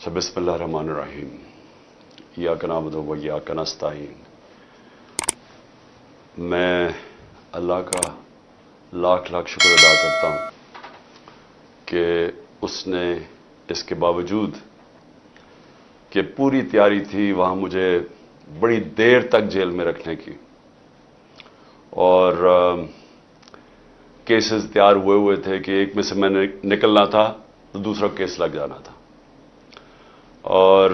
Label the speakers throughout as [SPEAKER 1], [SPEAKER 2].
[SPEAKER 1] بسم اللہ الرحمن الرحیم ایاک نعبد و ایاک نستعین۔ میں اللہ کا لاکھ شکر ادا کرتا ہوں کہ اس نے اس کے باوجود کہ پوری تیاری تھی وہاں مجھے بڑی دیر تک جیل میں رکھنے کی، اور کیسز تیار ہوئے تھے کہ ایک میں سے میں نے نکلنا تھا تو دوسرا کیس لگ جانا تھا، اور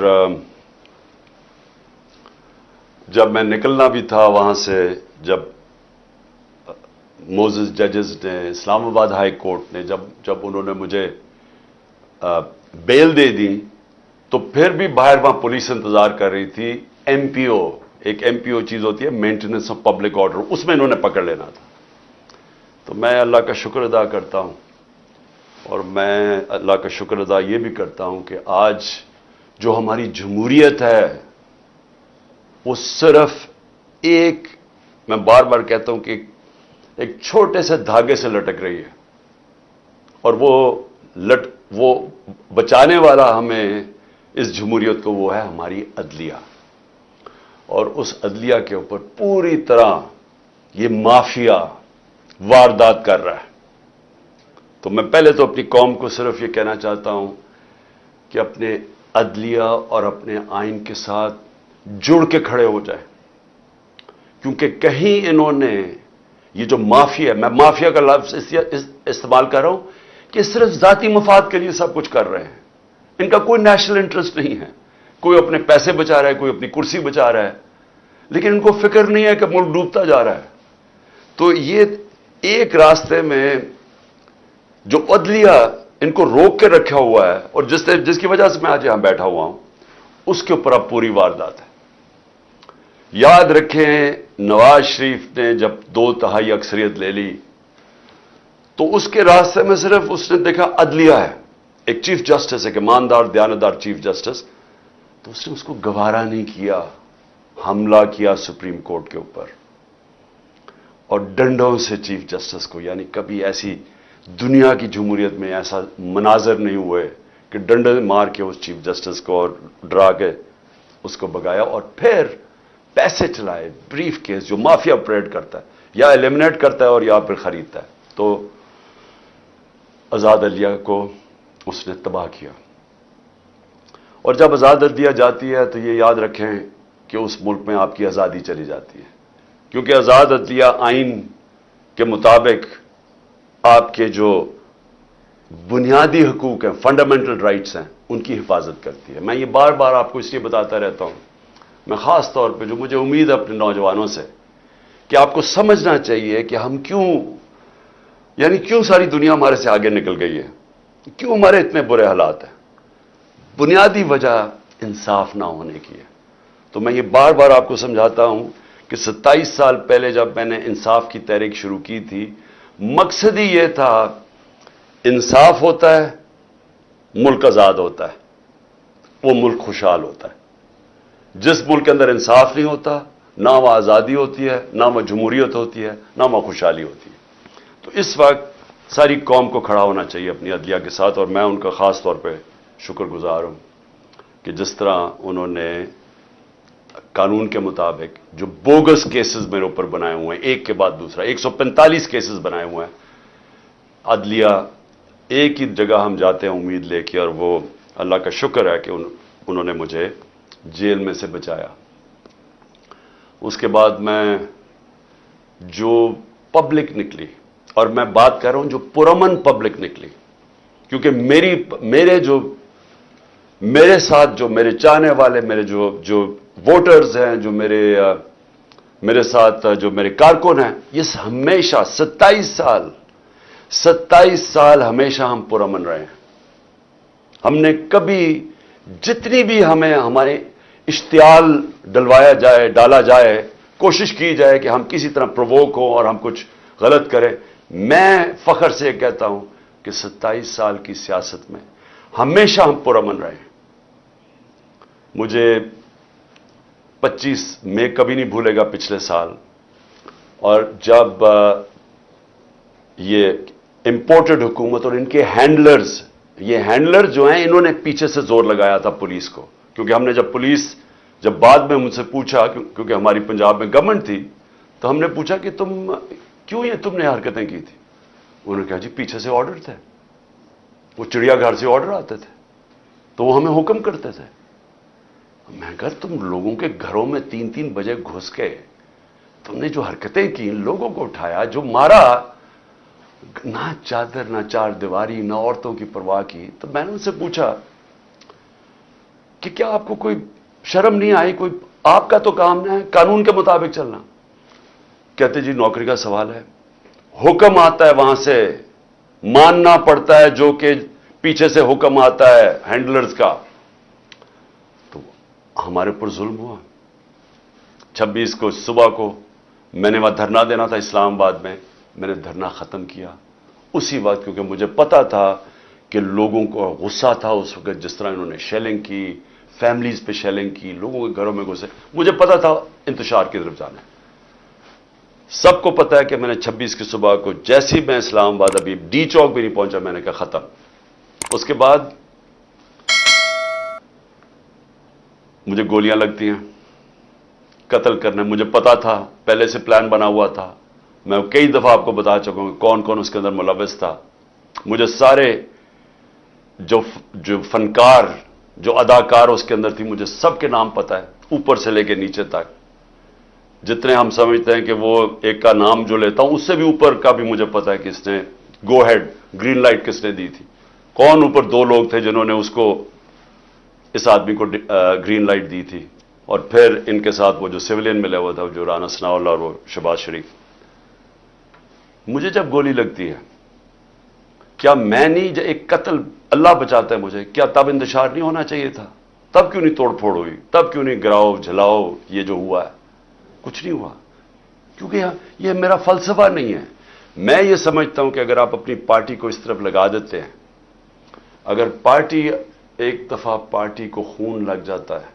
[SPEAKER 1] جب میں نکلنا بھی تھا وہاں سے، جب موزز ججز نے، اسلام آباد ہائی کورٹ نے جب انہوں نے مجھے بیل دے دی، تو پھر بھی باہر وہاں پولیس انتظار کر رہی تھی۔ ایم پی او، ایک ایم پی او چیز ہوتی ہے، مینٹیننس آف پبلک آرڈر، اس میں انہوں نے پکڑ لینا تھا۔ تو میں اللہ کا شکر ادا کرتا ہوں، اور میں اللہ کا شکر ادا یہ بھی کرتا ہوں کہ آج جو ہماری جمہوریت ہے وہ صرف ایک، میں بار بار کہتا ہوں کہ ایک چھوٹے سے دھاگے سے لٹک رہی ہے، اور وہ بچانے والا ہمیں اس جمہوریت کو وہ ہے ہماری عدلیہ، اور اس عدلیہ کے اوپر پوری طرح یہ مافیا واردات کر رہا ہے۔ تو میں پہلے تو اپنی قوم کو صرف یہ کہنا چاہتا ہوں کہ اپنے عدلیہ اور اپنے آئین کے ساتھ جڑ کے کھڑے ہو جائیں، کیونکہ کہیں انہوں نے یہ جو مافیا، میں مافیا کا لفظ استعمال کر رہا ہوں کہ صرف ذاتی مفاد کے لیے سب کچھ کر رہے ہیں، ان کا کوئی نیشنل انٹرسٹ نہیں ہے، کوئی اپنے پیسے بچا رہا ہے، کوئی اپنی کرسی بچا رہا ہے، لیکن ان کو فکر نہیں ہے کہ ملک ڈوبتا جا رہا ہے۔ تو یہ ایک راستے میں جو عدلیہ ان کو روک کے رکھا ہوا ہے، اور جس کی وجہ سے میں آج یہاں بیٹھا ہوا ہوں، اس کے اوپر اب پوری واردات ہے۔ یاد رکھیں، نواز شریف نے جب 2/3 اکثریت لے لی تو اس کے راستے میں صرف اس نے دیکھا عدلیہ ہے، ایک چیف جسٹس، ایک ایماندار دیانتدار چیف جسٹس، تو اس نے اس کو گوارا نہیں کیا، حملہ کیا سپریم کورٹ کے اوپر، اور ڈنڈوں سے چیف جسٹس کو، یعنی کبھی ایسی دنیا کی جمہوریت میں ایسا مناظر نہیں ہوئے کہ ڈنڈے مار کے اس چیف جسٹس کو اور ڈرا کے اس کو بگایا، اور پھر پیسے چلائے، بریف کیس جو مافیا آپریٹ کرتا ہے، یا ایلیمنیٹ کرتا ہے اور یا پھر خریدتا ہے۔ تو آزاد عدلیہ کو اس نے تباہ کیا، اور جب آزاد عدلیہ جاتی ہے تو یہ یاد رکھیں کہ اس ملک میں آپ کی آزادی چلی جاتی ہے، کیونکہ آزاد عدلیہ آئین کے مطابق آپ کے جو بنیادی حقوق ہیں، فنڈامنٹل رائٹس ہیں، ان کی حفاظت کرتی ہے۔ میں یہ بار بار آپ کو اس لیے بتاتا رہتا ہوں، میں خاص طور پہ جو مجھے امید ہے اپنے نوجوانوں سے، کہ آپ کو سمجھنا چاہیے کہ ہم کیوں ساری دنیا ہمارے سے آگے نکل گئی ہے، کیوں ہمارے اتنے برے حالات ہیں۔ بنیادی وجہ انصاف نہ ہونے کی ہے۔ تو میں یہ بار بار آپ کو سمجھاتا ہوں کہ 27 سال پہلے جب میں نے انصاف کی تحریک شروع کی تھی، مقصد ہی یہ تھا، انصاف ہوتا ہے، ملک آزاد ہوتا ہے، وہ ملک خوشحال ہوتا ہے۔ جس ملک کے اندر انصاف نہیں ہوتا، نہ وہاں آزادی ہوتی ہے، نہ وہاں جمہوریت ہوتی ہے، نہ وہاں خوشحالی ہوتی ہے۔ تو اس وقت ساری قوم کو کھڑا ہونا چاہیے اپنی عدلیہ کے ساتھ، اور میں ان کا خاص طور پہ شکر گزار ہوں کہ جس طرح انہوں نے قانون کے مطابق جو بوگس کیسز میرے اوپر بنائے ہوئے ہیں، ایک کے بعد دوسرا، 145 کیسز بنائے ہوئے ہیں، عدلیہ ایک ہی جگہ ہم جاتے ہیں امید لے کے، اور وہ اللہ کا شکر ہے کہ انہوں نے مجھے جیل میں سے بچایا۔ اس کے بعد میں جو پبلک نکلی، اور میں بات کر رہا ہوں جو پرامن پبلک نکلی، کیونکہ میرے ساتھ جو میرے چاہنے والے، میرے جو ووٹرز ہیں، جو میرے ساتھ جو میرے کارکن ہیں، یہ ہمیشہ 27 سال ہمیشہ ہم پرامن رہے ہیں۔ ہم نے کبھی، جتنی بھی ہمیں ہمارے اشتعال ڈالا جائے، کوشش کی جائے کہ ہم کسی طرح پرووک ہوں اور ہم کچھ غلط کریں، میں فخر سے کہتا ہوں کہ 27 سال کی سیاست میں ہمیشہ ہم پرامن رہے ہیں۔ مجھے 25 مئی کبھی نہیں بھولے گا پچھلے سال، اور جب یہ امپورٹڈ حکومت اور ان کے ہینڈلرز یہ ہینڈلر جو ہیں انہوں نے پیچھے سے زور لگایا تھا پولیس کو، کیونکہ ہم نے جب بعد میں مجھ سے پوچھا، کیونکہ ہماری پنجاب میں گورنمنٹ تھی، تو ہم نے پوچھا کہ تم نے حرکتیں کی تھی؟ انہوں نے کہا جی پیچھے سے آرڈر تھے، وہ چڑیا گھر سے آرڈر آتے تھے تو وہ ہمیں حکم کرتے تھے۔ میں کہا تم لوگوں کے گھروں میں 3 بجے گھس کے تم نے جو حرکتیں کی، لوگوں کو اٹھایا، جو مارا، نہ چادر نہ چار دیواری نہ عورتوں کی پرواہ کی، تو میں نے ان سے پوچھا کہ کیا آپ کو کوئی شرم نہیں آئی؟ کوئی آپ کا تو کام نہ ہے قانون کے مطابق چلنا؟ کہتے جی نوکری کا سوال ہے، حکم آتا ہے وہاں سے، ماننا پڑتا ہے جو کہ پیچھے سے حکم آتا ہے ہینڈلرز کا۔ تو ہمارے اوپر ظلم ہوا۔ 26 کو صبح کو میں نے وہاں دھرنا دینا تھا اسلام آباد میں نے دھرنا ختم کیا اسی وقت، کیونکہ مجھے پتا تھا کہ لوگوں کو غصہ تھا اس وقت، جس طرح انہوں نے شیلنگ کی، فیملیز پہ شیلنگ کی، لوگوں کے گھروں میں گھسے، مجھے پتا تھا انتشار کی طرف جانا ہے۔ سب کو پتا ہے کہ میں نے 26 کی صبح کو جیسے ہی میں اسلام آباد ابھی ڈی چوک بھی نہیں پہنچا، میں نے کہا ختم۔ اس کے بعد مجھے گولیاں لگتی ہیں، قتل کرنے، مجھے پتا تھا، پہلے سے پلان بنا ہوا تھا۔ میں کئی دفعہ آپ کو بتا چکا ہوں کون کون اس کے اندر ملوث تھا۔ مجھے سارے جو فنکار، جو اداکار اس کے اندر تھی، مجھے سب کے نام پتا ہے، اوپر سے لے کے نیچے تک۔ جتنے ہم سمجھتے ہیں کہ وہ ایک کا نام جو لیتا ہوں، اس سے بھی اوپر کا بھی مجھے پتا ہے کہ اس نے گو ہیڈ، گرین لائٹ کس نے دی تھی، کون اوپر 2 لوگ تھے جنہوں نے اس آدمی کو گرین لائٹ دی تھی، اور پھر ان کے ساتھ وہ جو سویلین ملا ہوا تھا، جو رانا ثناءاللہ اور وہ شہباز شریف۔ مجھے جب گولی لگتی ہے، کیا میں نہیں، ایک قتل اللہ بچاتا ہے مجھے، کیا تب انتشار نہیں ہونا چاہیے تھا؟ تب کیوں نہیں توڑ پھوڑ ہوئی؟ تب کیوں نہیں گراؤ جلاؤ یہ جو ہوا ہے؟ کچھ نہیں ہوا، کیونکہ یہ میرا فلسفہ نہیں ہے۔ میں یہ سمجھتا ہوں کہ اگر آپ اپنی پارٹی کو اس طرف لگا دیتے ہیں، اگر ایک دفعہ پارٹی کو خون لگ جاتا ہے،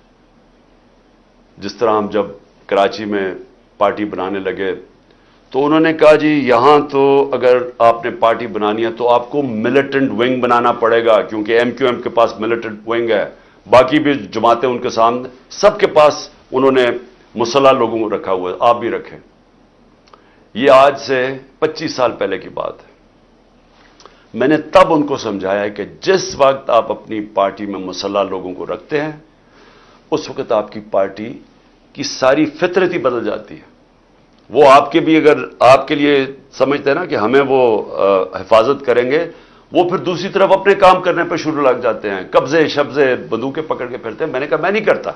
[SPEAKER 1] جس طرح ہم جب کراچی میں پارٹی بنانے لگے تو انہوں نے کہا جی یہاں تو اگر آپ نے پارٹی بنانی ہے تو آپ کو ملیٹنٹ ونگ بنانا پڑے گا، کیونکہ MQM کے پاس ملیٹنٹ ونگ ہے، باقی بھی جماعتیں ان کے سامنے، سب کے پاس انہوں نے مسلح لوگوں کو رکھا ہوا ہے، آپ بھی رکھیں۔ یہ آج سے 25 سال پہلے کی بات ہے۔ میں نے تب ان کو سمجھایا کہ جس وقت آپ اپنی پارٹی میں مسلح لوگوں کو رکھتے ہیں، اس وقت آپ کی پارٹی کی ساری فطرت ہی بدل جاتی ہے۔ وہ آپ کے بھی اگر آپ کے لیے سمجھتے ہیں نا کہ ہمیں وہ حفاظت کریں گے، وہ پھر دوسری طرف اپنے کام کرنے پہ شروع لگ جاتے ہیں، قبضے شبضے بندوقیں پکڑ کے پھرتے ہیں۔ میں نے کہا میں نہیں کرتا،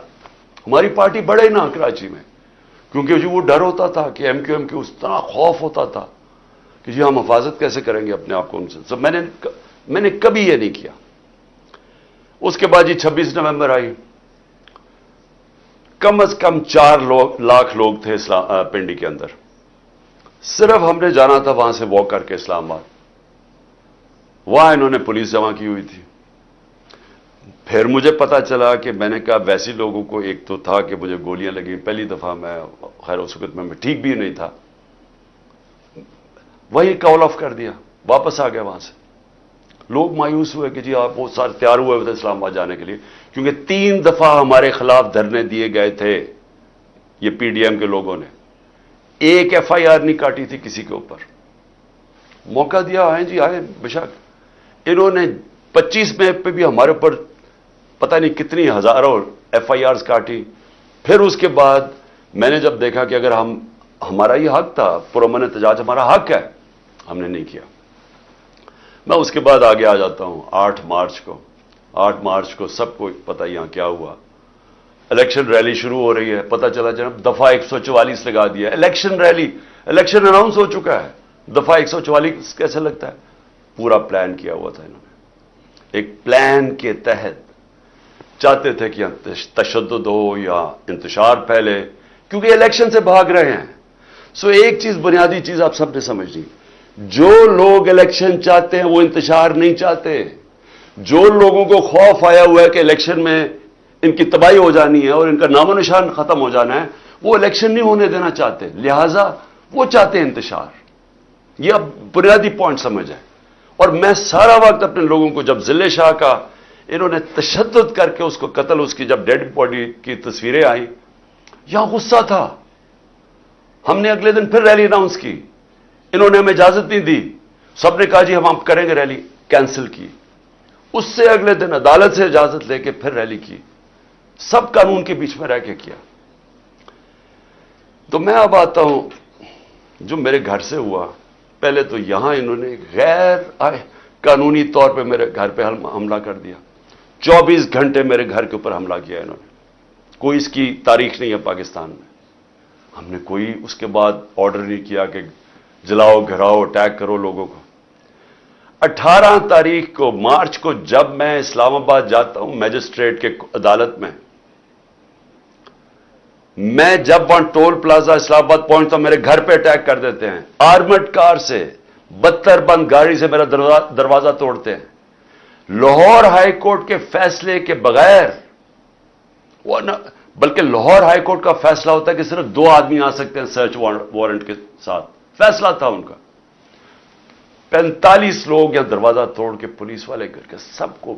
[SPEAKER 1] ہماری پارٹی بڑھے نا کراچی میں، کیونکہ جو وہ ڈر ہوتا تھا کہ MQM کی اس طرح خوف ہوتا تھا کہ جی ہم حفاظت کیسے کریں گے اپنے آپ کو ان سے۔ میں نے کبھی یہ نہیں کیا۔ اس کے بعد 26 نومبر آئی، کم از کم 4 لاکھ لوگ تھے پنڈی کے اندر، صرف ہم نے جانا تھا وہاں سے واک کر کے اسلام آباد، وہاں انہوں نے پولیس جمع کی ہوئی تھی۔ پھر مجھے پتا چلا کہ میں نے کہا ویسے لوگوں کو، ایک تو تھا کہ مجھے گولیاں لگیں، پہلی دفعہ میں، خیر اس وقت میں ٹھیک بھی نہیں تھا، وہی کال آف کر دیا، واپس آ گیا وہاں سے۔ لوگ مایوس ہوئے کہ جی آپ وہ سارے تیار ہوئے تھے اسلام آباد جانے کے لیے، کیونکہ 3 دفعہ ہمارے خلاف دھرنے دیے گئے تھے یہ PDM کے لوگوں نے، ایک FIR نہیں کاٹی تھی کسی کے اوپر، موقع دیا، آئیں جی آئیں بشک۔ انہوں نے 25 میں پہ بھی ہمارے اوپر پتہ نہیں کتنی ہزاروں FIRs کاٹی۔ پھر اس کے بعد میں نے جب دیکھا کہ اگر ہمارا یہ حق تھا، پرامن احتجاج ہمارا حق ہے، ہم نے نہیں کیا۔ میں اس کے بعد آگے آ جاتا ہوں 8 مارچ کو سب کو پتہ یہاں کیا ہوا، الیکشن ریلی شروع ہو رہی ہے، پتہ چلا جناب دفعہ 144 لگا دیا، الیکشن ریلی، الیکشن اناؤنس ہو چکا ہے، دفعہ 144 کیسے لگتا ہے؟ پورا پلان کیا ہوا تھا انہوں نے، ایک پلان کے تحت چاہتے تھے کہ تشدد ہو یا انتشار پھیلے، کیونکہ الیکشن سے بھاگ رہے ہیں۔ ایک چیز، بنیادی چیز آپ سب نے سمجھنی، جو لوگ الیکشن چاہتے ہیں وہ انتشار نہیں چاہتے۔ جو لوگوں کو خوف آیا ہوا ہے کہ الیکشن میں ان کی تباہی ہو جانی ہے اور ان کا نام و نشان ختم ہو جانا ہے، وہ الیکشن نہیں ہونے دینا چاہتے، لہذا وہ چاہتے ہیں انتشار۔ یہ اب بنیادی پوائنٹ سمجھ ہے۔ اور میں سارا وقت اپنے لوگوں کو، جب ضلع شاہ کا انہوں نے تشدد کر کے اس کو قتل، اس کی جب ڈیڈ باڈی کی تصویریں آئیں، یہاں غصہ تھا. ہم نے اگلے دن پھر ریلی اناؤنس کی، انہوں نے ہمیں اجازت نہیں دی، سب نے کہا جی ہم کریں گے ریلی، کینسل کی. اس سے اگلے دن عدالت سے اجازت لے کے پھر ریلی کی، سب قانون کے بیچ میں رہ کے کیا. تو میں اب آتا ہوں جو میرے گھر سے ہوا. پہلے تو یہاں انہوں نے غیر قانونی طور پہ میرے گھر پہ حملہ کر دیا. 24 گھنٹے میرے گھر کے اوپر حملہ کیا انہوں نے. کوئی اس کی تاریخ نہیں ہے پاکستان میں. ہم نے کوئی اس کے بعد آرڈر نہیں کیا کہ جلاؤ، گھراؤ، اٹیک کرو لوگوں کو. 18 تاریخ کو مارچ کو جب میں اسلام آباد جاتا ہوں میجسٹریٹ کے عدالت میں جب وہاں ٹول پلازا اسلام آباد پہنچتا ہوں، میرے گھر پہ اٹیک کر دیتے ہیں آرمڈ کار سے، 72 بند گاڑی سے میرا دروازہ توڑتے ہیں. لاہور ہائی کورٹ کے فیصلے کے بغیر، بلکہ لاہور ہائی کورٹ کا فیصلہ ہوتا ہے کہ صرف 2 آدمی آ سکتے ہیں سرچ وارنٹ کے ساتھ، فیصلہ تھا ان کا. 45 لوگ یا دروازہ توڑ کے پولیس والے کر کے سب کو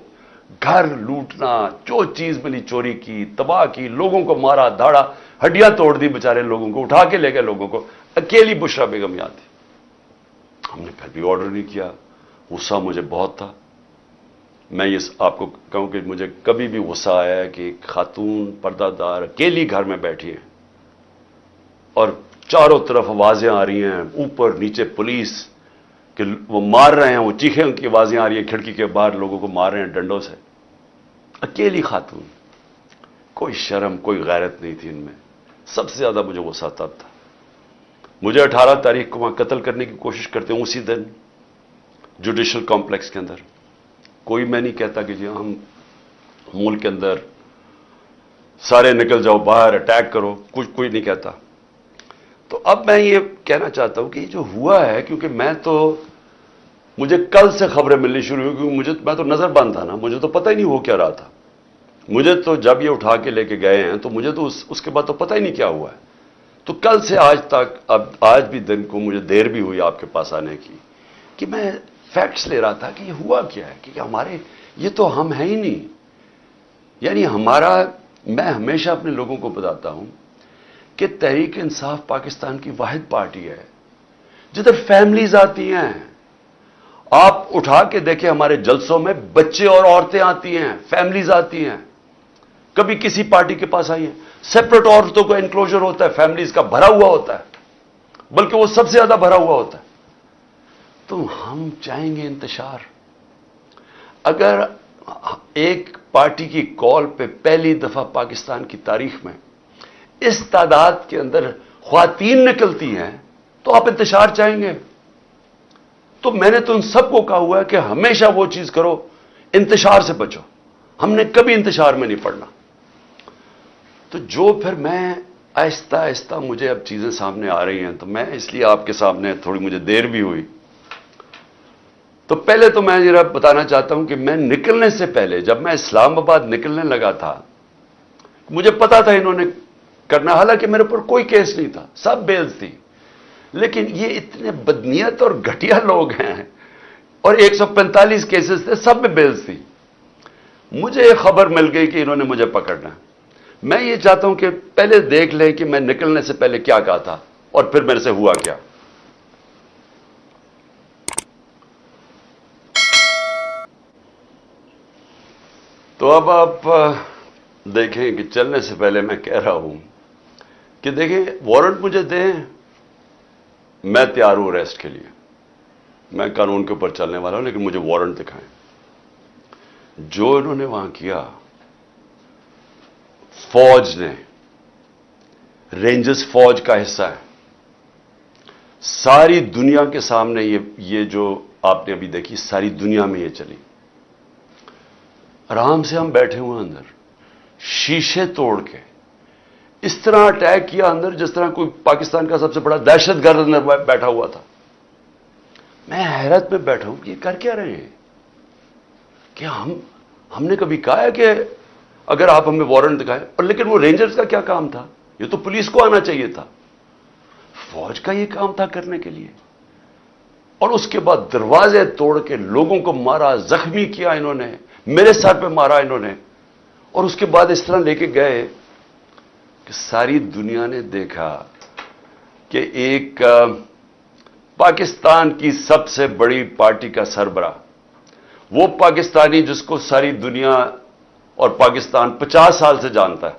[SPEAKER 1] گھر لوٹنا، جو چیز ملی چوری کی، تباہ کی، لوگوں کو مارا دھاڑا، ہڈیاں توڑ دی بیچارے لوگوں کو، اٹھا کے لے گئے لوگوں کو. اکیلی بشرا بیگم یاد تھی. ہم نے پھر بھی آرڈر نہیں کیا. غصہ مجھے بہت تھا. میں یہ آپ کو کہوں کہ مجھے کبھی بھی غصہ آیا ہے کہ ایک خاتون پردہ دار اکیلی گھر میں بیٹھی ہیں اور چاروں طرف آوازیں آ رہی ہیں، اوپر نیچے پولیس کہ وہ مار رہے ہیں، وہ چیخیں ان کی آوازیں آ رہی ہیں، کھڑکی کے باہر لوگوں کو مار رہے ہیں ڈنڈوں سے. اکیلی خاتون، کوئی شرم کوئی غیرت نہیں تھی ان میں. سب سے زیادہ مجھے غصہ تب تھا. مجھے 18 تاریخ کو وہاں قتل کرنے کی کوشش کرتے ہیں، اسی دن جوڈیشل کمپلیکس کے اندر. کوئی میں نہیں کہتا کہ جی ہم ملک کے اندر سارے نکل جاؤ باہر اٹیک کرو، کوئی نہیں کہتا. تو اب میں یہ کہنا چاہتا ہوں کہ یہ جو ہوا ہے، کیونکہ مجھے کل سے خبریں ملنی شروع ہوئی، کیونکہ میں تو نظر بند تھا نا، مجھے تو پتہ ہی نہیں ہو کیا رہا تھا. مجھے تو جب یہ اٹھا کے لے کے گئے ہیں تو مجھے تو اس کے بعد تو پتہ ہی نہیں کیا ہوا ہے. تو کل سے آج تک، اب آج بھی دن کو مجھے دیر بھی ہوئی آپ کے پاس آنے کی، کہ میں فیکٹس لے رہا تھا کہ یہ ہوا کیا ہے، کہ ہمارے یہ تو ہم ہیں ہی نہیں. یعنی میں ہمیشہ اپنے لوگوں کو بتاتا ہوں کہ تحریک انصاف پاکستان کی واحد پارٹی ہے جدھر فیملیز آتی ہیں. آپ اٹھا کے دیکھیں ہمارے جلسوں میں بچے اور عورتیں آتی ہیں، فیملیز آتی ہیں. کبھی کسی پارٹی کے پاس آئی ہیں، سیپریٹ عورتوں کا انکلوژر ہوتا ہے، فیملیز کا بھرا ہوا ہوتا ہے، بلکہ وہ سب سے زیادہ بھرا ہوا ہوتا ہے. تو ہم چاہیں گے انتشار. اگر ایک پارٹی کی کال پہ پہلی دفعہ پاکستان کی تاریخ میں اس تعداد کے اندر خواتین نکلتی ہیں تو آپ انتشار چاہیں گے. تو میں نے تو ان سب کو کہا ہوا ہے کہ ہمیشہ وہ چیز کرو، انتشار سے بچو. ہم نے کبھی انتشار میں نہیں پڑنا. تو جو پھر میں آہستہ آہستہ مجھے اب چیزیں سامنے آ رہی ہیں، تو میں اس لیے آپ کے سامنے تھوڑی مجھے دیر بھی ہوئی. تو پہلے تو میں ذرا بتانا چاہتا ہوں کہ میں نکلنے سے پہلے، جب میں اسلام آباد نکلنے لگا تھا، مجھے پتا تھا انہوں نے کرنا، حالانکہ میرے پر کوئی کیس نہیں تھا، سب بیلز تھی. لیکن یہ اتنے بدنیت اور گھٹیا لوگ ہیں، اور 145 کیسز تھے، سب میں بیلز تھی. مجھے خبر مل گئی کہ انہوں نے مجھے پکڑنا ہے. میں یہ چاہتا ہوں کہ پہلے دیکھ لیں کہ میں نکلنے سے پہلے کیا کہا تھا اور پھر میرے سے ہوا کیا. تو اب آپ دیکھیں کہ چلنے سے پہلے میں کہہ رہا ہوں کہ دیکھیں وارنٹ مجھے دیں، میں تیار ہوں ریسٹ کے لیے. میں قانون کے اوپر چلنے والا ہوں، لیکن مجھے وارنٹ دکھائیں. جو انہوں نے وہاں کیا، فوج نے، رینجرز فوج کا حصہ ہے، ساری دنیا کے سامنے یہ جو آپ نے ابھی دیکھی، ساری دنیا میں یہ چلی. آرام سے ہم بیٹھے ہوئے اندر، شیشے توڑ کے اس طرح اٹیک کیا اندر جس طرح کوئی پاکستان کا سب سے بڑا دہشت گرد اندر بیٹھا ہوا تھا. میں حیرت میں بیٹھا ہوں کہ یہ کر کیا رہے ہیں. کہ ہم نے کبھی کہا ہے کہ اگر آپ ہمیں وارنٹ دکھائیں، اور لیکن وہ رینجرز کا کیا کام تھا؟ یہ تو پولیس کو آنا چاہیے تھا. فوج کا یہ کام تھا کرنے کے لیے. اور اس کے بعد دروازے توڑ کے لوگوں کو مارا، زخمی کیا انہوں نے، میرے سر پہ مارا انہوں نے، اور اس کے بعد اس طرح لے کے گئے کہ ساری دنیا نے دیکھا کہ ایک پاکستان کی سب سے بڑی پارٹی کا سربراہ، وہ پاکستانی جس کو ساری دنیا اور پاکستان 50 سال سے جانتا ہے،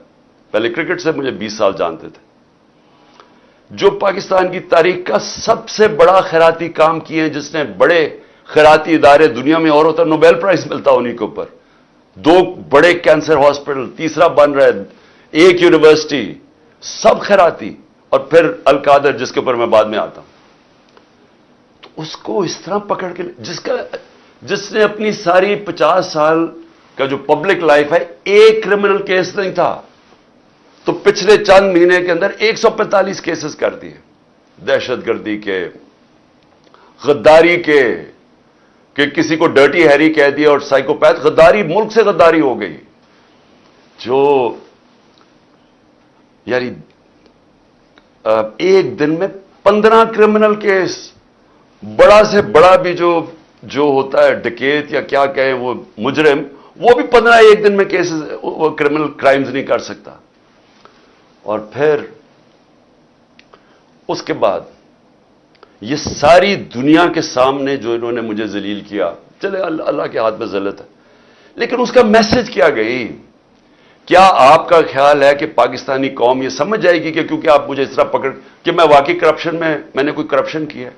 [SPEAKER 1] پہلے کرکٹ سے مجھے 20 سال جانتے تھے، جو پاکستان کی تاریخ کا سب سے بڑا خیراتی کام کیے ہیں، جس نے بڑے خیراتی ادارے دنیا میں اور ہوتا، نوبیل پرائز ملتا انہیں کے اوپر، 2 بڑے کینسر ہاسپٹل، تیسرا بن رہا ہے، 1 یونیورسٹی، سب خیراتی، اور پھر القادر جس کے اوپر میں بعد میں آتا ہوں. تو اس کو اس طرح پکڑ کے، جس نے اپنی ساری 50 سال کا جو پبلک لائف ہے، ایک کرمنل کیس نہیں تھا، تو پچھلے چند مہینے کے اندر 145 کیسز کر دیے، دہشت گردی کے، غداری کے، کہ کسی کو ڈرٹی ہیری کہہ دیا، اور سائیکوپیتھ غداری، ملک سے غداری ہو گئی، جو یعنی ایک دن میں 15 کرمنل کیس، بڑا سے بڑا بھی جو ہوتا ہے ڈکیت یا کیا کہیں وہ مجرم، وہ بھی 15 ایک دن میں کیسز، وہ کرمنل کرائمز نہیں کر سکتا. اور پھر اس کے بعد یہ ساری دنیا کے سامنے جو انہوں نے مجھے ذلیل کیا، چلے اللہ کے ہاتھ میں ذلت ہے، لیکن اس کا میسج کیا گئی؟ کیا آپ کا خیال ہے کہ پاکستانی قوم یہ سمجھ جائے گی کہ کیونکہ آپ مجھے اس طرح پکڑ کہ میں واقعی کرپشن میں نے کوئی کرپشن کیا ہے؟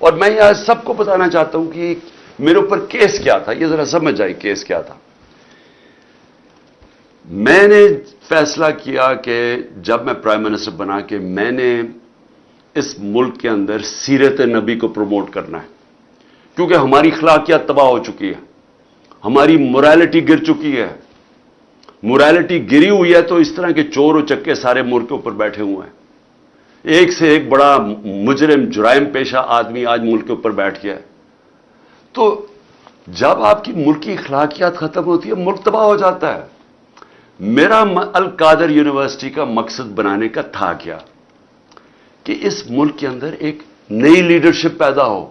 [SPEAKER 1] اور میں آج سب کو بتانا چاہتا ہوں کہ میرے اوپر کیس کیا تھا، یہ ذرا سمجھ جائے کیس کیا تھا. میں نے فیصلہ کیا کہ جب میں پرائم منسٹر بنا کہ میں نے اس ملک کے اندر سیرت نبی کو پروموٹ کرنا ہے، کیونکہ ہماری اخلاقیات تباہ ہو چکی ہے، ہماری مورالٹی گر چکی ہے. مورالٹی گری ہوئی ہے تو اس طرح کے چور و چکے سارے ملک کے اوپر بیٹھے ہوئے ہیں، ایک سے ایک بڑا مجرم جرائم پیشہ آدمی آج ملک کے اوپر بیٹھ گیا ہے. تو جب آپ کی ملک کی اخلاقیات ختم ہوتی ہے، ملک تباہ ہو جاتا ہے. میرا القادر یونیورسٹی کا مقصد بنانے کا تھا کیا کہ اس ملک کے اندر ایک نئی لیڈرشپ پیدا ہو،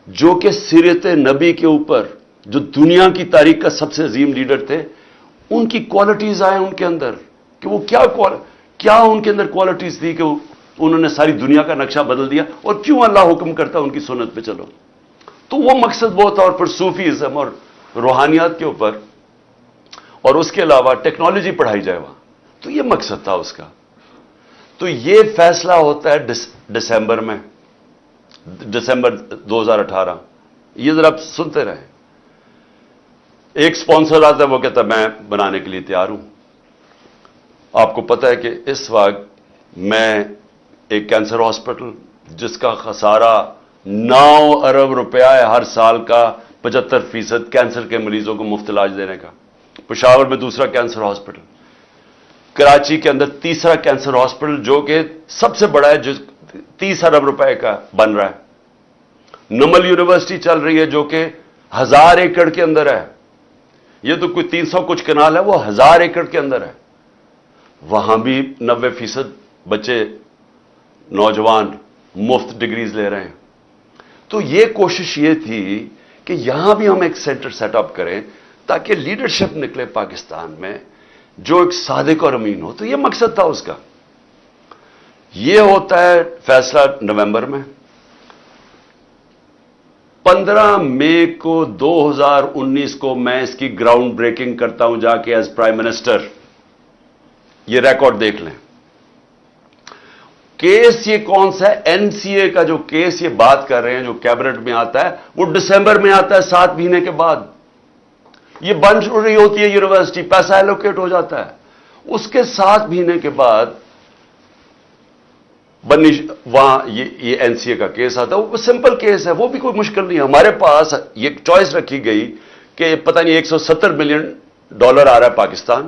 [SPEAKER 1] جو کہ سیرت نبی کے اوپر، جو دنیا کی تاریخ کا سب سے عظیم لیڈر تھے، ان کی کوالٹیز آئیں ان کے اندر، کہ وہ کیا ان کے اندر کوالٹیز تھی کہ انہوں نے ساری دنیا کا نقشہ بدل دیا، اور کیوں اللہ حکم کرتا ان کی سنت پہ چلو. تو وہ مقصد وہ تھا. اور پھر صوفیزم اور روحانیات کے اوپر، اور اس کے علاوہ ٹیکنالوجی پڑھائی جائے وہاں. تو یہ مقصد تھا اس کا. تو یہ فیصلہ ہوتا ہے دسمبر میں، دسمبر 2018. یہ ذرا آپ سنتے رہیں. ایک سپانسر آتا ہے، وہ کہتا ہے میں بنانے کے لیے تیار ہوں. آپ کو پتہ ہے کہ اس وقت میں ایک کینسر ہاسپٹل جس کا خسارہ 9 ارب روپیہ ہے ہر سال کا، 75% کینسر کے مریضوں کو مفت علاج دینے کا. پشاور میں دوسرا کینسر ہاسپٹل، کراچی کے اندر تیسرا کینسر ہاسپٹل جو کہ سب سے بڑا ہے، جو 30 ارب روپے کا بن رہا ہے. نمل یونیورسٹی چل رہی ہے جو کہ 1000 ایکڑ کے اندر ہے. یہ تو کوئی 300 کچھ کنال ہے، وہ 1000 ایکڑ کے اندر ہے. وہاں بھی 90% بچے نوجوان مفت ڈگریز لے رہے ہیں. تو یہ کوشش یہ تھی کہ یہاں بھی ہم ایک سینٹر سیٹ اپ کریں تاکہ لیڈرشپ نکلے پاکستان میں جو ایک صادق اور امین ہو. تو یہ مقصد تھا اس کا. یہ ہوتا ہے فیصلہ نومبر میں. 15 مئی کو 2019 کو میں اس کی گراؤنڈ بریکنگ کرتا ہوں جا کے ایز پرائم منسٹر. یہ ریکارڈ دیکھ لیں. کیس یہ کون سا ہے؟ این سی اے کا جو کیس یہ بات کر رہے ہیں جو کیبنٹ میں آتا ہے، وہ دسمبر میں آتا ہے، 7 مہینے کے بعد. یہ بن رہی ہوتی ہے یونیورسٹی، پیسہ ایلوکیٹ ہو جاتا ہے. اس کے 7 مہینے کے بعد وہاں یہ این سی اے کا کیس آتا ہے. وہ سمپل کیس ہے، وہ بھی کوئی مشکل نہیں ہے. ہمارے پاس یہ چوائس رکھی گئی کہ پتہ نہیں $170 ملین آ رہا ہے پاکستان،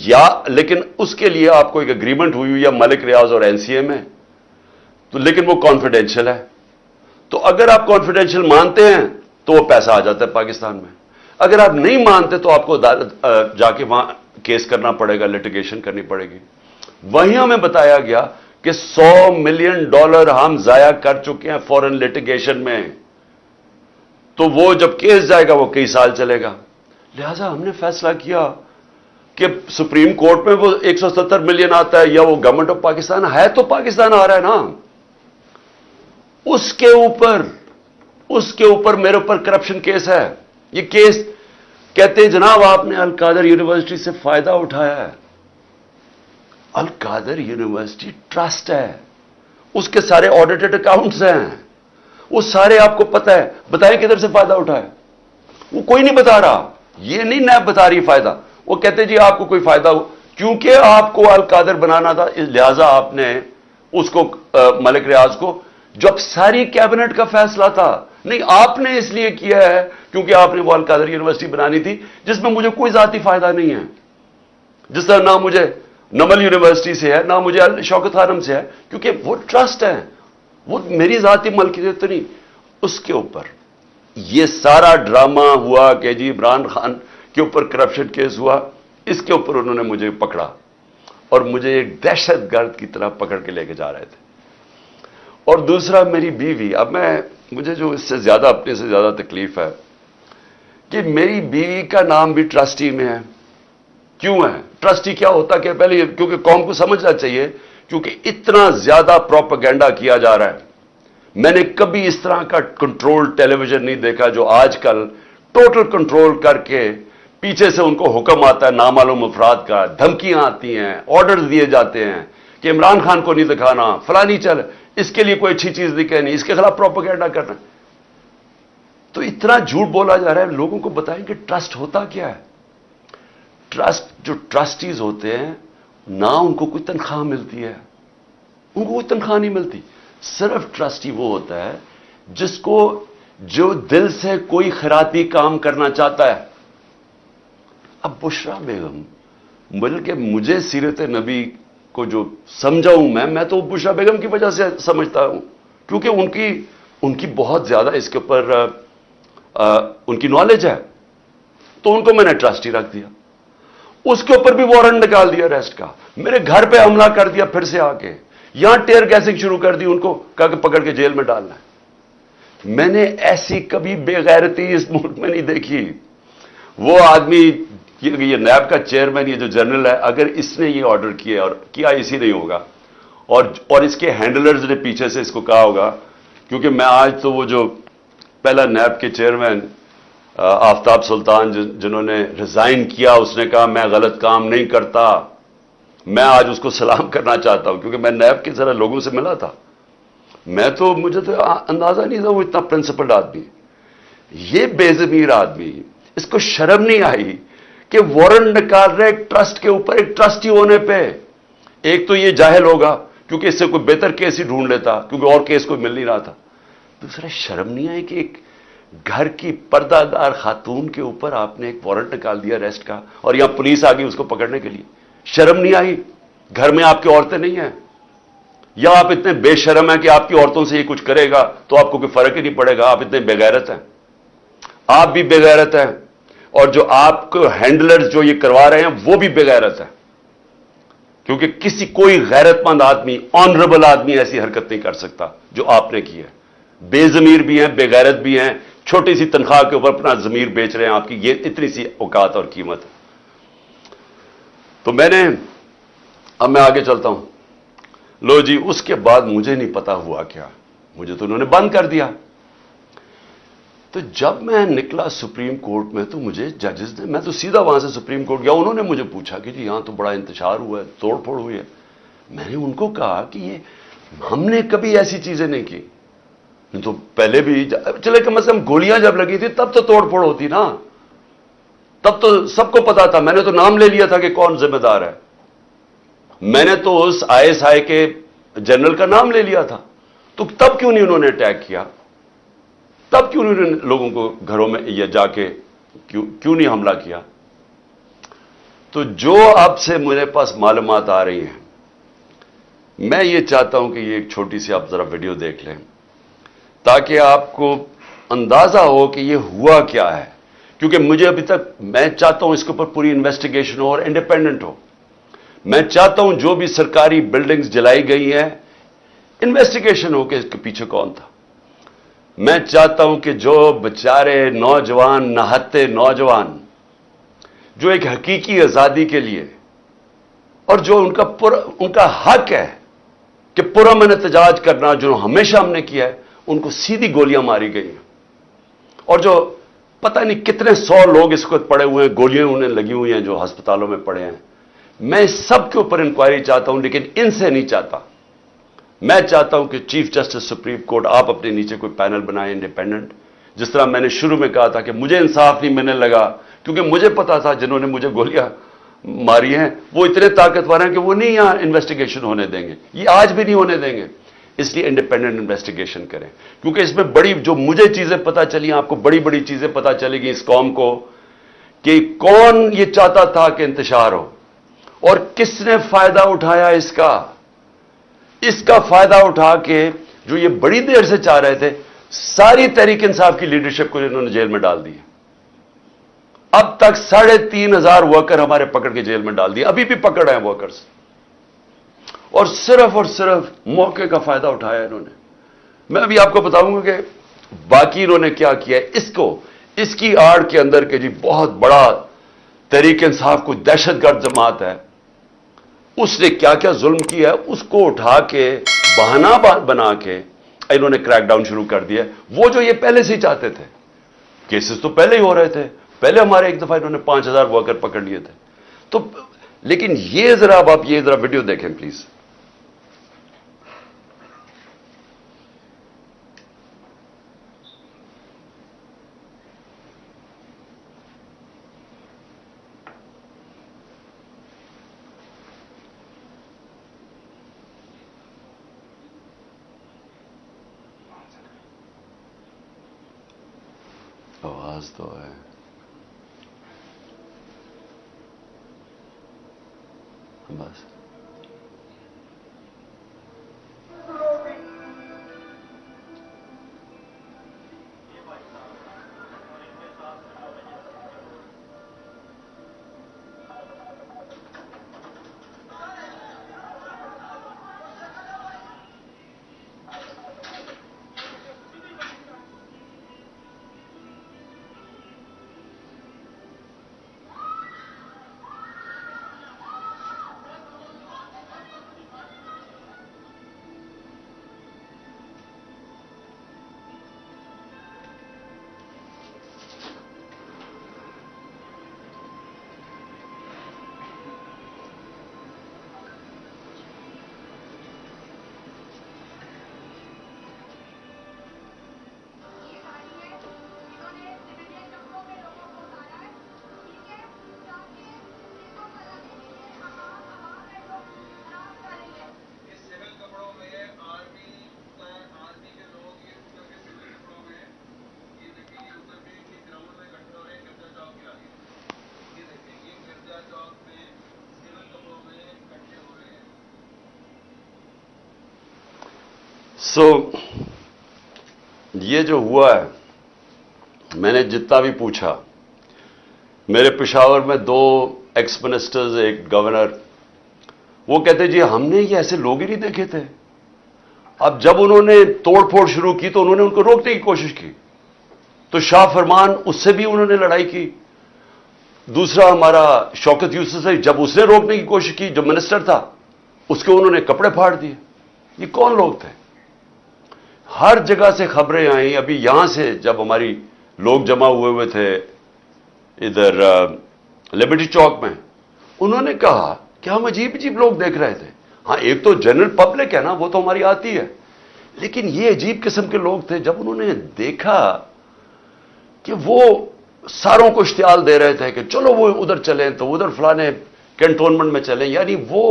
[SPEAKER 1] یا لیکن اس کے لیے آپ کو ایک اگریمنٹ ہوئی ہے ملک ریاض اور این سی اے میں، تو لیکن وہ کانفیڈینشیل ہے. تو اگر آپ کانفیڈینشیل مانتے ہیں تو وہ پیسہ آ جاتا ہے پاکستان میں. اگر آپ نہیں مانتے تو آپ کو جا کے وہاں کیس کرنا پڑے گا، لٹیگیشن کرنی پڑے گی. وہیں ہمیں بتایا گیا کہ $100 ملین ہم ضائع کر چکے ہیں فورن لٹیگیشن میں، تو وہ جب کیس جائے گا وہ کئی سال چلے گا. لہذا ہم نے فیصلہ کیا کہ سپریم کورٹ میں وہ 170 ملین آتا ہے یا وہ گورنمنٹ آف پاکستان ہے، تو پاکستان آ رہا ہے نا، اس کے اوپر میرے اوپر کرپشن کیس ہے. یہ کیس کہتے ہیں جناب آپ نے القادر یونیورسٹی سے فائدہ اٹھایا ہے. القادر یونیورسٹی ٹرسٹ ہے، اس کے سارے آڈیٹڈ اکاؤنٹس ہیں، وہ سارے آپ کو پتہ ہے. بتائیں کدھر سے فائدہ اٹھایا؟ وہ کوئی نہیں بتا رہا. یہ نہیں نیب بتا رہی فائدہ. وہ کہتے جی آپ کو کوئی فائدہ ہو، کیونکہ آپ کو القادر بنانا تھا لہذا آپ نے اس کو ملک ریاض کو، جب ساری کیبنٹ کا فیصلہ تھا. نہیں، آپ نے اس لیے کیا ہے کیونکہ آپ نے وہ القادر یونیورسٹی بنانی تھی جس میں مجھے کوئی ذاتی فائدہ نہیں ہے، جس طرح نہ مجھے نمل یونیورسٹی سے ہے، نہ مجھے شوکت خانم سے ہے، کیونکہ وہ ٹرسٹ ہے، وہ میری ذاتی ملکیت تو نہیں. اس کے اوپر یہ سارا ڈرامہ ہوا کہ جی عمران خان کے اوپر کرپشن کیس ہوا، اس کے اوپر انہوں نے مجھے پکڑا اور مجھے ایک دہشت گرد کی طرح پکڑ کے لے کے جا رہے تھے. اور دوسرا میری بیوی. اب مجھے جو اس سے زیادہ اپنے سے زیادہ تکلیف ہے کہ میری بیوی کا نام بھی ٹرسٹی میں ہے. کیوں ہے؟ ٹرسٹی کیا ہوتا کہ پہلے کیونکہ قوم کو سمجھنا چاہیے، کیونکہ اتنا زیادہ پروپیگنڈا کیا جا رہا ہے. میں نے کبھی اس طرح کا کنٹرول ٹیلی ویژن نہیں دیکھا جو آج کل ٹوٹل کنٹرول کر کے پیچھے سے ان کو حکم آتا ہے نامعلوم افراد کا، دھمکیاں آتی ہیں، آرڈرز دیے جاتے ہیں کہ عمران خان کو نہیں دکھانا، فلانی چل، اس کے لیے کوئی اچھی چیز نہیں کہنی، اس کے خلاف پروپیگنڈا کرنا. تو اتنا جھوٹ بولا جا رہا ہے. لوگوں کو بتائیں کہ ٹرسٹ ہوتا کیا ہے. ٹرسٹ، جو ٹرسٹیز ہوتے ہیں نہ ان کو کوئی تنخواہ ملتی ہے، ان کو کوئی تنخواہ نہیں ملتی. صرف ٹرسٹی وہ ہوتا ہے جس کو جو دل سے کوئی خیراتی کام کرنا چاہتا ہے. اب بشرا بیگم، بلکہ مجھے سیرت نبی کو جو سمجھا ہوں میں تو بشرا بیگم کی وجہ سے سمجھتا ہوں، کیونکہ ان کی بہت زیادہ اس کے اوپر ان کی نالج ہے، تو ان کو میں نے ٹرسٹی رکھ دیا. اس کے اوپر بھی وارنٹ نکال دیا اریسٹ کا. میرے گھر پہ حملہ کر دیا پھر سے آ کے، یہاں ٹیئر گیسنگ شروع کر دی، ان کو کہا کہ پکڑ کے جیل میں ڈالنا ہے. میں نے ایسی کبھی بے غیرتی اس ملک میں نہیں دیکھی. وہ آدمی، یہ نیب کا چیئرمین، یہ جو جنرل ہے، اگر اس نے یہ آرڈر کیا اور کیا اسی نہیں ہوگا، اور اس کے ہینڈلرز نے پیچھے سے اس کو کہا ہوگا، کیونکہ میں آج تو وہ جو پہلا نیب کے چیئرمین آفتاب سلطان جنہوں نے ریزائن کیا، اس نے کہا میں غلط کام نہیں کرتا. میں آج اس کو سلام کرنا چاہتا ہوں کیونکہ میں نیب کے ذرا لوگوں سے ملا تھا. مجھے تو اندازہ نہیں تھا وہ اتنا پرنسپلڈ آدمی. یہ بے ضمیر آدمی، اس کو شرم نہیں آئی کہ وارنٹ نکال رہے ایک ٹرسٹ کے اوپر، ایک ٹرسٹی ہونے پہ. ایک تو یہ جاہل ہوگا کیونکہ اس سے کوئی بہتر کیس ہی ڈھونڈ لیتا، کیونکہ اور کیس کوئی مل نہیں رہا تھا. دوسرا، شرم نہیں آئی کہ ایک گھر کی پردہ دار خاتون کے اوپر آپ نے ایک وارنٹ نکال دیا اریسٹ کا، اور یہاں پولیس آ گئی اس کو پکڑنے کے لیے. شرم نہیں آئی؟ گھر میں آپ کی عورتیں نہیں ہیں؟ یا آپ اتنے بے شرم ہیں کہ آپ کی عورتوں سے یہ کچھ کرے گا تو آپ کو کوئی فرق ہی نہیں پڑے گا؟ آپ اتنے بے غیرت ہیں. آپ بھی بے غیرت ہیں، اور جو آپ کو ہینڈلرز جو یہ کروا رہے ہیں وہ بھی بے غیرت ہیں، کیونکہ کوئی غیرت مند آدمی، آنریبل آدمی ایسی حرکت نہیں کر سکتا جو آپ نے کی ہے. بے ضمیر بھی ہیں، بے غیرت بھی ہیں، چھوٹی سی تنخواہ کے اوپر اپنا ضمیر بیچ رہے ہیں آپ کی. یہ اتنی سی اوقات اور قیمت ہے. تو اب میں آگے چلتا ہوں. لو جی، اس کے بعد مجھے نہیں پتا ہوا کیا، مجھے تو انہوں نے بند کر دیا. تو جب میں نکلا سپریم کورٹ میں تو مجھے ججز نے، میں تو سیدھا وہاں سے سپریم کورٹ گیا، انہوں نے مجھے پوچھا کہ جی یہاں تو بڑا انتشار ہوا ہے، توڑ پھوڑ ہوئی ہے. میں نے ان کو کہا کہ یہ ہم نے کبھی ایسی چیزیں نہیں کی. تو پہلے بھی چلے کم از کم گولیاں جب لگی تھی تب تو توڑ پھوڑ ہوتی نا، تب تو سب کو پتا تھا. میں نے تو نام لے لیا تھا کہ کون ذمہ دار ہے. میں نے تو اس ISI کے جنرل کا نام لے لیا تھا. تو تب کیوں نہیں انہوں نے اٹیک کیا؟ تب کیوں نہیں لوگوں کو گھروں میں یا جا کے کیوں نہیں حملہ کیا؟ تو جو اب سے میرے پاس معلومات آ رہی ہیں، میں یہ چاہتا ہوں کہ یہ ایک چھوٹی سی آپ ذرا ویڈیو دیکھ لیں تاکہ آپ کو اندازہ ہو کہ یہ ہوا کیا ہے. کیونکہ مجھے ابھی تک، میں چاہتا ہوں اس کے اوپر پوری انویسٹیگیشن ہو اور انڈیپینڈنٹ ہو. میں چاہتا ہوں جو بھی سرکاری بلڈنگز جلائی گئی ہیں انویسٹیگیشن ہو کہ اس کے پیچھے کون تھا. میں چاہتا ہوں کہ جو بیچارے نوجوان نہتے نوجوان جو ایک حقیقی آزادی کے لیے اور جو ان کا حق ہے کہ پرامن احتجاج کرنا جو ہمیشہ ہم نے کیا ہے, ان کو سیدھی گولیاں ماری گئی ہیں. اور جو پتہ نہیں کتنے 100 لوگ اس وقت پڑے ہوئے ہیں, گولیاں انہیں لگی ہوئی ہیں جو ہسپتالوں میں پڑے ہیں. میں سب کے اوپر انکوائری چاہتا ہوں, لیکن ان سے نہیں چاہتا. میں چاہتا ہوں کہ چیف جسٹس سپریم کورٹ آپ اپنے نیچے کوئی پینل بنائیں انڈیپینڈنٹ. جس طرح میں نے شروع میں کہا تھا کہ مجھے انصاف نہیں ملنے لگا کیونکہ مجھے پتا تھا جنہوں نے مجھے گولیاں ماری ہیں وہ اتنے طاقتور ہیں کہ وہ نہیں یہاں انویسٹیگیشن ہونے دیں گے, یہ آج بھی نہیں ہونے دیں گے. اس لیے انڈیپینڈنٹ انویسٹیگیشن کریں, کیونکہ اس میں بڑی جو مجھے چیزیں پتہ چلی, آپ کو بڑی بڑی چیزیں پتہ چلے گی اس قوم کو کہ کون یہ چاہتا تھا کہ انتشار ہو اور کس نے فائدہ اٹھایا اس کا فائدہ اٹھا کے جو یہ بڑی دیر سے چاہ رہے تھے ساری تحریک انصاف کی لیڈرشپ کو انہوں نے جیل میں ڈال دی. اب تک 3,500 ورکر ہمارے پکڑ کے جیل میں ڈال دیے, ابھی بھی پکڑ ہیں ورکرز, اور صرف موقع کا فائدہ اٹھایا انہوں نے. میں ابھی آپ کو بتاؤں گا کہ باقی انہوں نے کیا کیا ہے. اس کی آڑ کے اندر کہ جی بہت بڑا تحریک انصاف کوئی دہشت گرد جماعت ہے, اس نے کیا کیا ظلم کیا ہے اس کو اٹھا کے بہانہ بنا کے انہوں نے کریک ڈاؤن شروع کر دیا. وہ جو یہ پہلے سے ہی چاہتے تھے, کیسز تو پہلے ہی ہو رہے تھے, پہلے ہمارے ایک دفعہ انہوں نے 5,000 ورکر پکڑ لیے تھے. تو لیکن یہ ذرا آپ یہ ذرا ویڈیو دیکھیں پلیز. آواز تو ہے. بس یہ جو ہوا ہے, میں نے جتنا بھی پوچھا, میرے پشاور میں 2 ایکس منسٹرز, ایک گورنر, وہ کہتے جی ہم نے یہ ایسے لوگ ہی نہیں دیکھے تھے. اب جب انہوں نے توڑ پھوڑ شروع کی تو انہوں نے ان کو روکنے کی کوشش کی, تو شاہ فرمان اس سے بھی انہوں نے لڑائی کی. دوسرا ہمارا شوکت یوسف سے جب اس نے روکنے کی کوشش کی, جو منسٹر تھا اس کے انہوں نے کپڑے پھاڑ دیے. یہ کون لوگ تھے؟ ہر جگہ سے خبریں آئیں. ابھی یہاں سے جب ہماری لوگ جمع ہوئے تھے ادھر لبرٹی چوک میں, انہوں نے کہا کہ ہم عجیب لوگ دیکھ رہے تھے. ہاں ایک تو جنرل پبلک ہے نا, وہ تو ہماری آتی ہے, لیکن یہ عجیب قسم کے لوگ تھے. جب انہوں نے دیکھا کہ وہ ساروں کو اشتعال دے رہے تھے کہ چلو وہ ادھر چلیں تو ادھر فلانے کینٹونمنٹ میں چلیں, یعنی وہ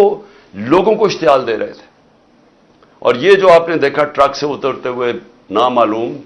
[SPEAKER 1] لوگوں کو اشتعال دے رہے تھے. اور یہ جو آپ نے دیکھا ٹرک سے اترتے ہوئے نامعلوم